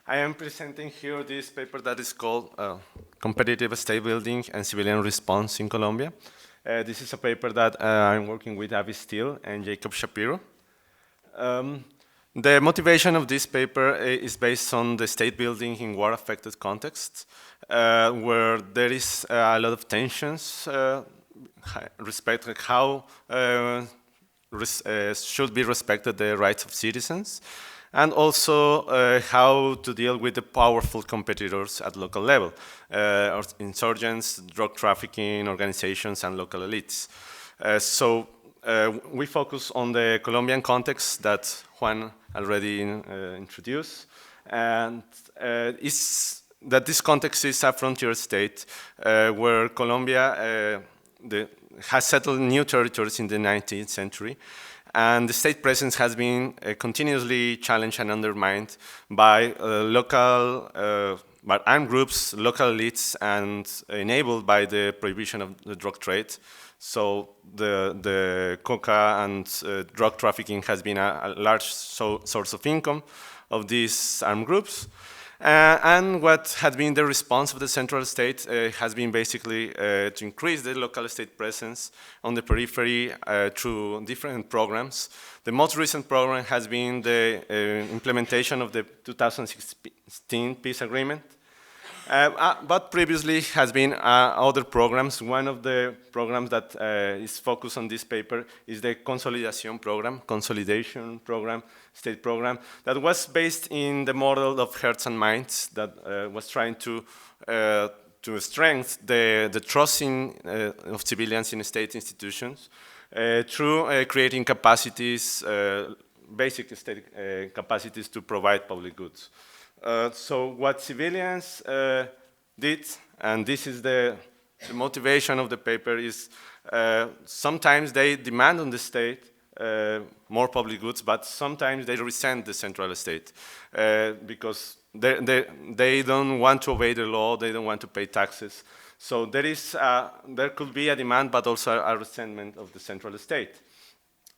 I am presenting here this paper that is called Competitive State Building and Civilian Response in Colombia. This is a paper that I'm working with Avi Steele and Jacob Shapiro. The motivation of this paper is based on the state building in war-affected contexts, where there is a lot of tensions respect how should be respected the rights of citizens, and also how to deal with the powerful competitors at local level, insurgents, drug trafficking organizations, and local elites. We focus on the Colombian context that Juan already introduced, and that this context is a frontier state where Colombia has settled new territories in the 19th century, and the state presence has been continuously challenged and undermined by local armed groups, local elites, and enabled by the prohibition of the drug trade. So the coca and drug trafficking has been a large source of income of these armed groups. And what had been the response of the central state has been basically to increase the local state presence on the periphery through different programs. The most recent program has been the implementation of the 2016 peace agreement. But previously has been other programs. One of the programs that is focused on this paper is the consolidation program, state program, that was based in the model of Hearts and Minds that was trying to strengthen the trust of civilians in state institutions through creating capacities, basic state capacities to provide public goods. So what civilians did, and this is the motivation of the paper, is sometimes they demand on the state more public goods, but sometimes they resent the central state because they don't want to obey the law, they don't want to pay taxes. So there could be a demand, but also a resentment of the central state.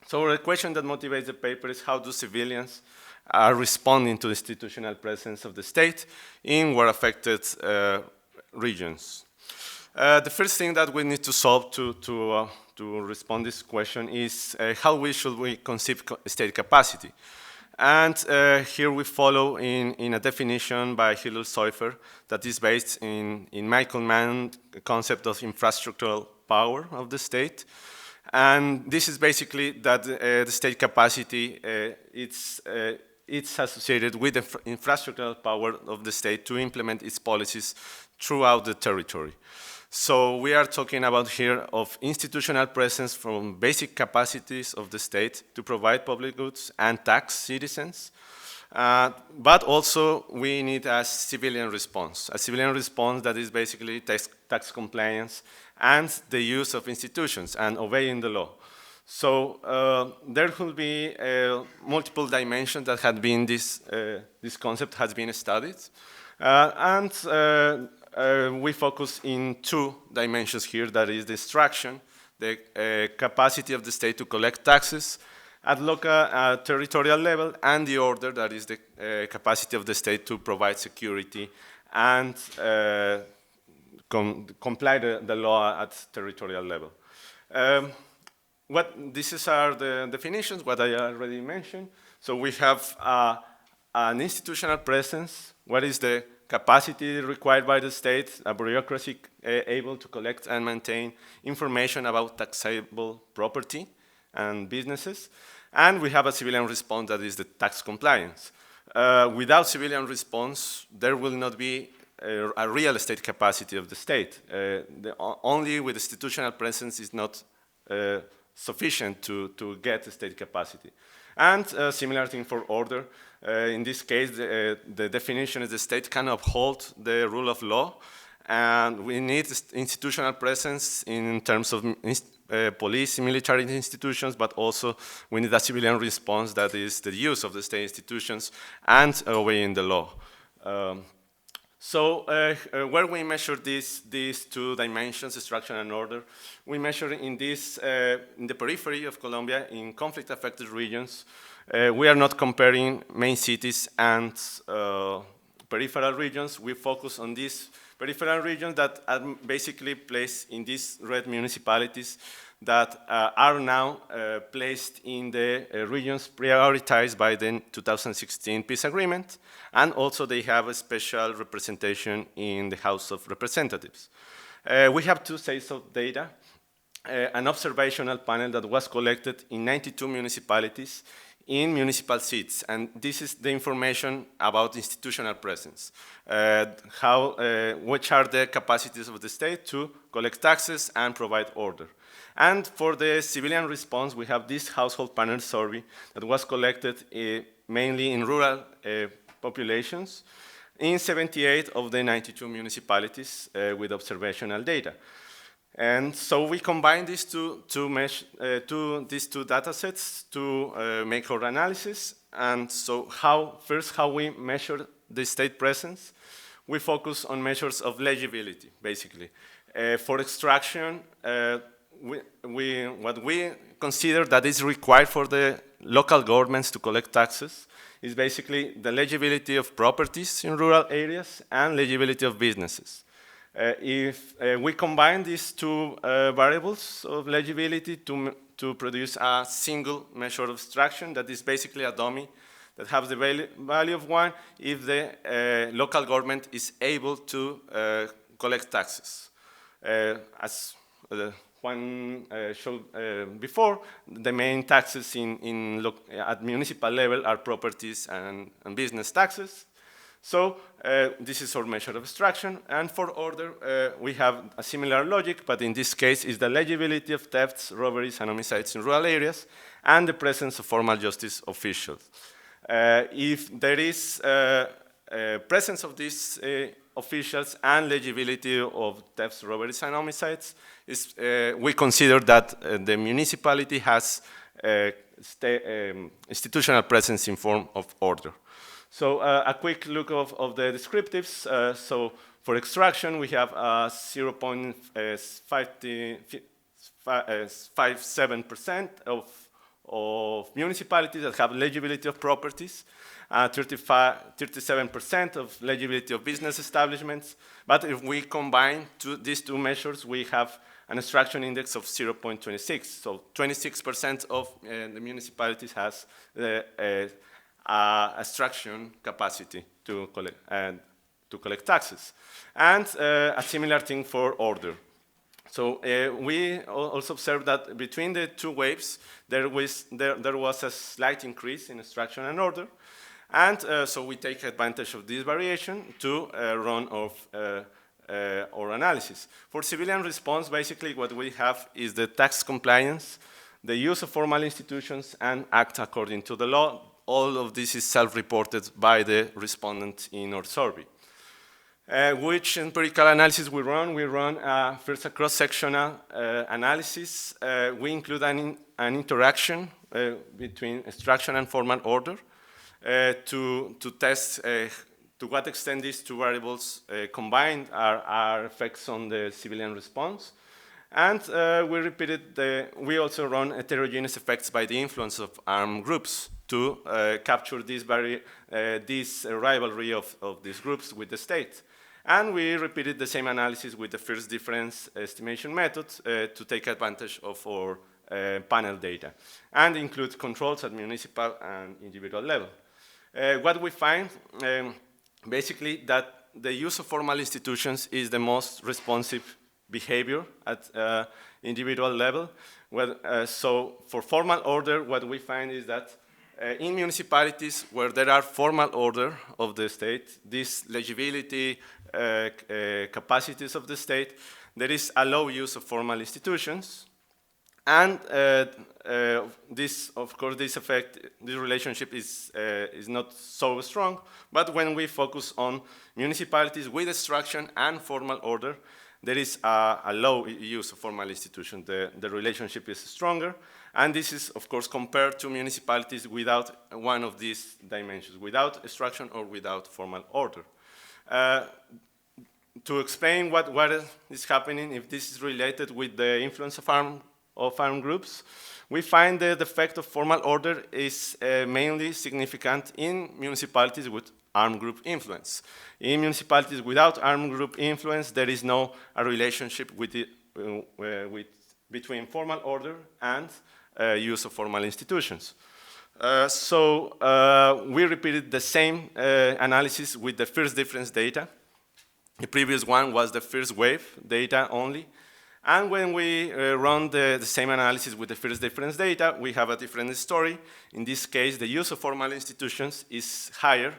So the question that motivates the paper is how do civilians are responding to the institutional presence of the state in war-affected regions. The first thing that we need to solve to respond to this question is how should we conceive state capacity. And here we follow in a definition by Hillel Seufer that is based in Michael Mann's concept of infrastructural power of the state. And this is basically that the state capacity, it's associated with the infrastructural power of the state to implement its policies throughout the territory. So we are talking about here of institutional presence from basic capacities of the state to provide public goods and tax citizens. But also we need a civilian response that is basically tax compliance and the use of institutions and obeying the law. So there will be multiple dimensions that had been this concept has been studied. We focus in two dimensions here, that is the extraction, the capacity of the state to collect taxes at local territorial level, and the order, that is the capacity of the state to provide security and comply the law at territorial level. These are the definitions, what I already mentioned. So we have an institutional presence. What is the capacity required by the state, a bureaucracy able to collect and maintain information about taxable property and businesses. And we have a civilian response that is the tax compliance. Without civilian response, there will not be a real estate capacity of the state. Only with institutional presence is not sufficient to get a state capacity. And similar thing for order. In this case, the definition is the state can uphold the rule of law, and we need institutional presence in terms of police, military institutions, but also we need a civilian response that is the use of the state institutions and obeying the law. Where we measure these two dimensions, extraction and order, we measure in the periphery of Colombia, in conflict-affected regions. We are not comparing main cities and peripheral regions, we focus on these peripheral regions that are basically placed in these red municipalities that are now placed in the regions prioritized by the 2016 peace agreement, and also they have a special representation in the House of Representatives. We have two sets of data. An observational panel that was collected in 92 municipalities in municipal seats, and this is the information about institutional presence. Which are the capacities of the state to collect taxes and provide order. And for the civilian response, we have this household panel survey that was collected mainly in rural populations in 78 of the 92 municipalities with observational data. And so we combine these two data sets to make our analysis. And so how we measure the state presence, we focus on measures of legibility, basically. For extraction, what we consider that is required for the local governments to collect taxes is basically the legibility of properties in rural areas and legibility of businesses. If we combine these two variables of legibility to produce a single measure of extraction that is basically a dummy that has the value of 1 if the local government is able to collect taxes. As Juan showed before, the main taxes at municipal level are properties and business taxes. So this is our measure of extraction, and for order, we have a similar logic, but in this case, is the legibility of thefts, robberies, and homicides in rural areas, and the presence of formal justice officials. If there is presence of these officials and legibility of thefts, robberies, and homicides, we consider that the municipality has institutional presence in form of order. So a quick look of the descriptives. So for extraction, we have 0.57% of municipalities that have legibility of properties, 37% of legibility of business establishments. But if we combine these two measures, we have an extraction index of 0.26. So 26% of the municipalities has extraction capacity to collect taxes. And a similar thing for order. So we also observed that between the two waves, there was a slight increase in extraction and order. And so we take advantage of this variation to run our analysis. For civilian response, basically what we have is the tax compliance, the use of formal institutions, and act according to the law. All of this is self-reported by the respondent in our survey. Which empirical analysis we run? We run first a cross-sectional analysis. We include an interaction between extraction and formal order to test to what extent these two variables combined are effects on the civilian response. And we also run heterogeneous effects by the influence of armed groups to capture this rivalry of these groups with the state. And we repeated the same analysis with the first difference estimation method to take advantage of our panel data and include controls at municipal and individual level. What we find, basically, that the use of formal institutions is the most responsive behavior at individual level. So for formal order, what we find is that in municipalities where there are formal order of the state, this legibility capacities of the state, there is a low use of formal institutions. And this relationship is not so strong. But when we focus on municipalities with extraction and formal order, there is a low use of formal institutions. The relationship is stronger. And this is, of course, compared to municipalities without one of these dimensions, without extraction or without formal order. To explain what is happening, if this is related with the influence of armed of armed groups, we find that the effect of formal order is mainly significant in municipalities with armed group influence. In municipalities without armed group influence, there is no relationship between formal order and use of formal institutions. We repeated the same analysis with the first difference data. The previous one was the first wave data only. And when we run the same analysis with the first difference data, we have a different story. In this case, the use of formal institutions is higher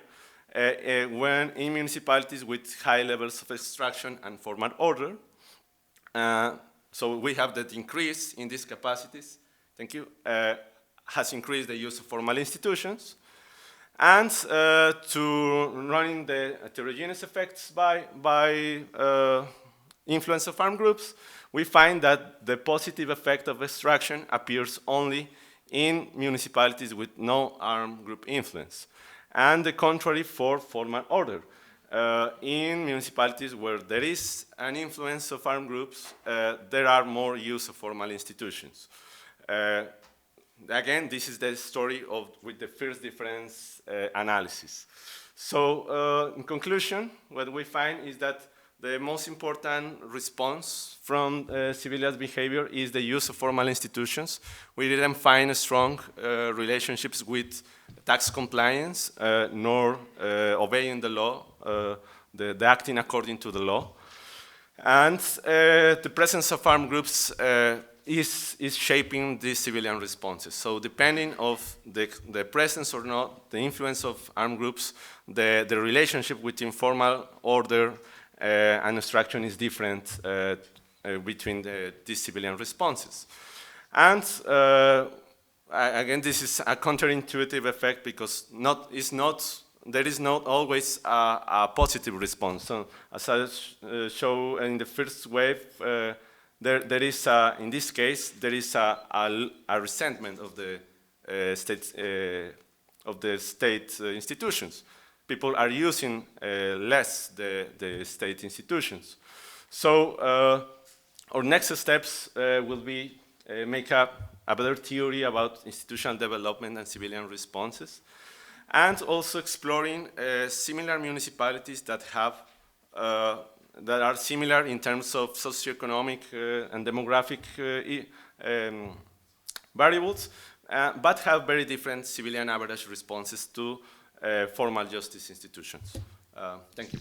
when in municipalities with high levels of extraction and formal order. So we have that increase in these capacities, thank you, has increased the use of formal institutions. And to running the heterogeneous effects by influence of armed groups, we find that the positive effect of extraction appears only in municipalities with no armed group influence, and the contrary for formal order. In municipalities where there is an influence of armed groups, there are more use of formal institutions. Again, this is the story with the first difference analysis. So in conclusion, what we find is that the most important response from civilian behavior is the use of formal institutions. We didn't find strong relationships with tax compliance, nor obeying the law, the acting according to the law. And the presence of armed groups is shaping these civilian responses. So depending on the presence or not, the influence of armed groups, the relationship with informal order and extraction is different between these civilian responses. And again, this is a counterintuitive effect because there is not always a positive response. So as I show in the first wave, there is, in this case, there is a resentment of the state institutions. People are using less the state institutions. So our next steps will be make a better theory about institutional development and civilian responses, and also exploring similar municipalities that have that are similar in terms of socioeconomic and demographic variables, but have very different civilian average responses to formal justice institutions. Thank you.